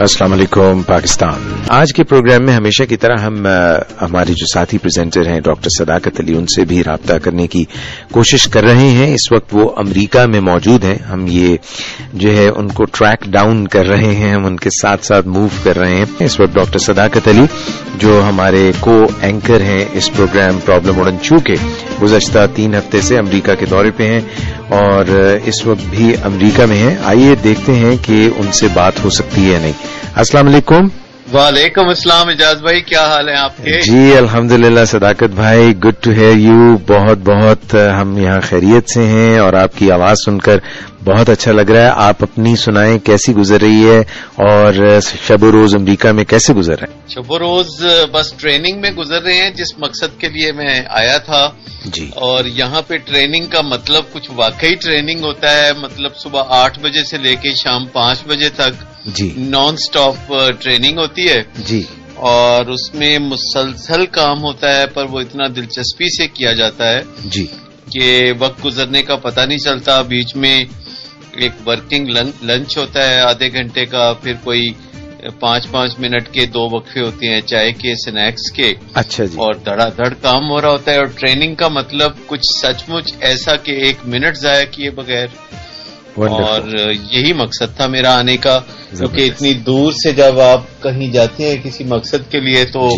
अस्सलाम वालेकुम पाकिस्तान। आज के प्रोग्राम में हमेशा की तरह हम हमारे जो साथी प्रेजेंटर हैं डॉक्टर सदाकत अली, उनसे भी राब्ता करने की कोशिश कर रहे हैं। इस वक्त वो अमेरिका में मौजूद हैं। हम ये जो है उनको ट्रैक डाउन कर रहे हैं, हम उनके साथ साथ मूव कर रहे हैं। इस वक्त डॉक्टर सदाकत अली जो हमारे को एंकर हैं इस प्रोग्राम प्रॉब्लम उड़न चू के, गुज़श्ता 3 हफ्ते से अमेरिका के दौरे पे हैं और इस वक्त भी अमेरिका में हैं। आइए देखते हैं कि उनसे बात हो सकती है या नहीं। अस्सलाम वालेकुम। वालेकुम अस्सलाम इजाज भाई, क्या हाल है आपके? जी अल्हम्दुलिल्लाह सदाकत भाई, गुड टू हियर यू। बहुत बहुत हम यहाँ खैरियत से हैं और आपकी आवाज सुनकर बहुत अच्छा लग रहा है। आप अपनी सुनाएं, कैसी गुजर रही है और शब रोज अमेरिका में कैसे गुजर रहे हैं? शब रोज बस ट्रेनिंग में गुजर रहे हैं जिस मकसद के लिए मैं आया था जी। और यहाँ पे ट्रेनिंग का मतलब कुछ वाकई ट्रेनिंग होता है। मतलब सुबह 8 बजे से लेके शाम 5 बजे तक जी नॉन स्टॉप ट्रेनिंग होती है जी, और उसमें मुसलसल काम होता है, पर वो इतना दिलचस्पी से किया जाता है जी कि वक्त गुजरने का पता नहीं चलता। बीच में एक वर्किंग लंच होता है आधे घंटे का, फिर कोई 5-5 मिनट के 2 वक्फे होते हैं चाय के, स्नैक्स के। अच्छा जी। और धड़ाधड़ काम हो रहा होता है। और ट्रेनिंग का मतलब कुछ सचमुच ऐसा कि 1 मिनट जाया किए बगैर। और यही मकसद था मेरा आने का, क्योंकि इतनी दूर से जब आप कहीं जाते हैं किसी मकसद के लिए तो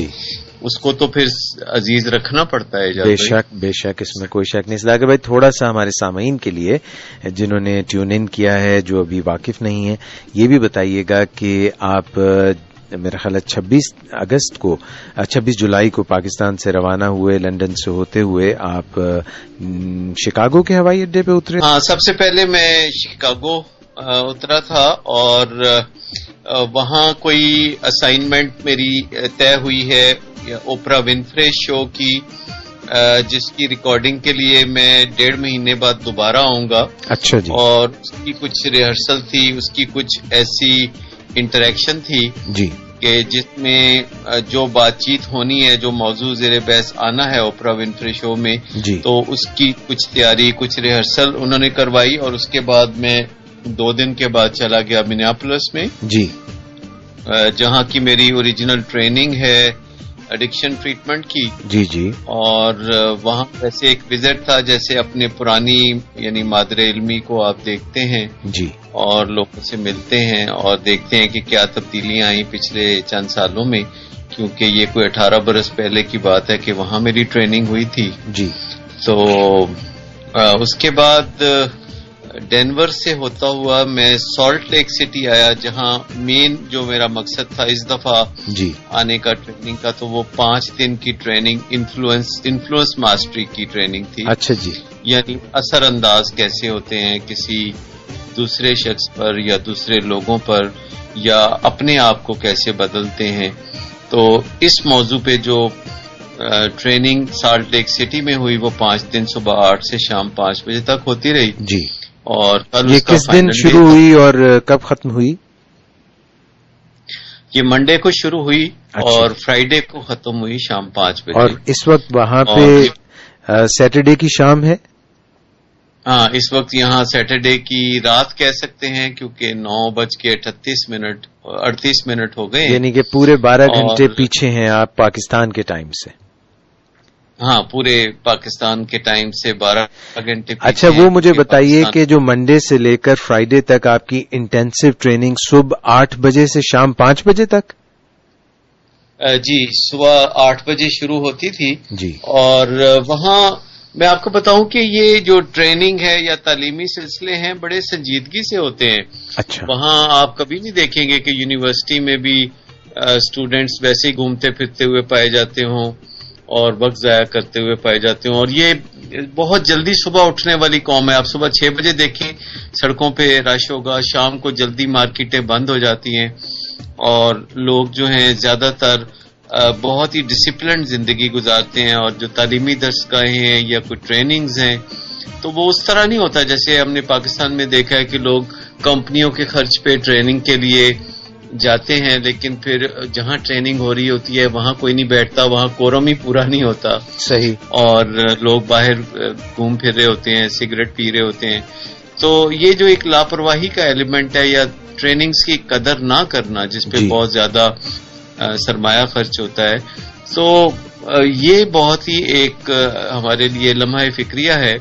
उसको तो फिर अजीज रखना पड़ता है। बेशक बेशक, इसमें कोई शक नहीं। सदाकत भाई, थोड़ा सा हमारे सामईन के लिए जिन्होंने ट्यून इन किया है, जो अभी वाकिफ नहीं है, ये भी बताइएगा कि आप मेरा ख्याल है 26 जुलाई को पाकिस्तान से रवाना हुए, लंदन से होते हुए आप शिकागो के हवाई अड्डे पे उतरे? हाँ, सबसे पहले मैं शिकागो उतरा था और वहाँ कोई असाइनमेंट मेरी तय हुई है ओपरा विनफ्रे शो की, जिसकी रिकॉर्डिंग के लिए मैं 1.5 महीने बाद दोबारा आऊंगा। अच्छा जी। और उसकी कुछ रिहर्सल थी, उसकी कुछ ऐसी इंटरेक्शन थी जी कि जिसमें जो बातचीत होनी है, जो मौजू ज़ेरे बहस आना है ओपरा विनफ्रे शो में जी, तो उसकी कुछ तैयारी, कुछ रिहर्सल उन्होंने करवाई। और उसके बाद मैं 2 दिन के बाद चला गया मिनियापोलिस में जी, जहां की मेरी ओरिजिनल ट्रेनिंग है एडिक्शन ट्रीटमेंट की जी जी। और वहां वैसे एक विजिट था, जैसे अपने पुरानी यानी मादरे इल्मी को आप देखते हैं जी और लोगों से मिलते हैं और देखते हैं कि क्या तब्दीलियां आई पिछले चंद सालों में, क्योंकि ये कोई 18 बरस पहले की बात है कि वहां मेरी ट्रेनिंग हुई थी जी। तो उसके बाद डेनवर से होता हुआ मैं सॉल्ट लेक सिटी आया, जहां मेन जो मेरा मकसद था इस दफा जी आने का ट्रेनिंग का, तो वो 5 दिन की ट्रेनिंग इन्फ्लुएंस मास्टरी की ट्रेनिंग थी। अच्छा जी। यानी असर अंदाज कैसे होते हैं किसी दूसरे शख्स पर या दूसरे लोगों पर, या अपने आप को कैसे बदलते हैं। तो इस मौजू पे जो ट्रेनिंग सॉल्ट लेक सिटी में हुई वो 5 दिन सुबह 8 से शाम 5 बजे तक होती रही जी। और कल ये किस दिन शुरू हुई और कब खत्म हुई? ये मंडे को शुरू हुई और फ्राइडे को खत्म हुई शाम 5 बजे। और इस वक्त वहां पे सैटरडे की शाम है? हाँ, इस वक्त यहाँ सैटरडे की रात कह सकते हैं, क्योंकि 9:38 मिनट हो गए, यानी कि पूरे 12 घंटे पीछे हैं आप पाकिस्तान के टाइम से। हाँ, पूरे पाकिस्तान के टाइम से 12 घंटे। अच्छा, वो मुझे बताइए कि जो मंडे से लेकर फ्राइडे तक आपकी इंटेंसिव ट्रेनिंग सुबह 8 बजे से शाम 5 बजे तक? जी, सुबह 8 बजे शुरू होती थी जी। और वहाँ मैं आपको बताऊं कि ये जो ट्रेनिंग है या तालीमी सिलसिले हैं बड़े संजीदगी से होते हैं। अच्छा। वहाँ आप कभी नहीं देखेंगे कि यूनिवर्सिटी में भी स्टूडेंट्स वैसे ही घूमते फिरते हुए पाए जाते हों और वक्त ज़ाया करते हुए पाए जाते हों। और ये बहुत जल्दी सुबह उठने वाली कौम है। आप सुबह 6 बजे देखें सड़कों पे रश होगा, शाम को जल्दी मार्केटें बंद हो जाती हैं और लोग जो हैं ज्यादातर बहुत ही डिसिप्लिन जिंदगी गुजारते हैं। और जो तालीमी दरसगाहें हैं या कोई ट्रेनिंग्स हैं तो वो उस तरह नहीं होता जैसे हमने पाकिस्तान में देखा है कि लोग कंपनियों के खर्च पे ट्रेनिंग के लिए जाते हैं, लेकिन फिर जहां ट्रेनिंग हो रही होती है वहां कोई नहीं बैठता, वहां कोरम ही पूरा नहीं होता। सही। और लोग बाहर घूम फिर रहे होते हैं, सिगरेट पी रहे होते हैं। तो ये जो एक लापरवाही का एलिमेंट है या ٹریننگز کی قدر نہ کرنا جس پہ بہت زیادہ سرمایہ خرچ ہوتا ہے. سو یہ بہت ہی ایک ہمارے لیے لمحہ فکریہ ہے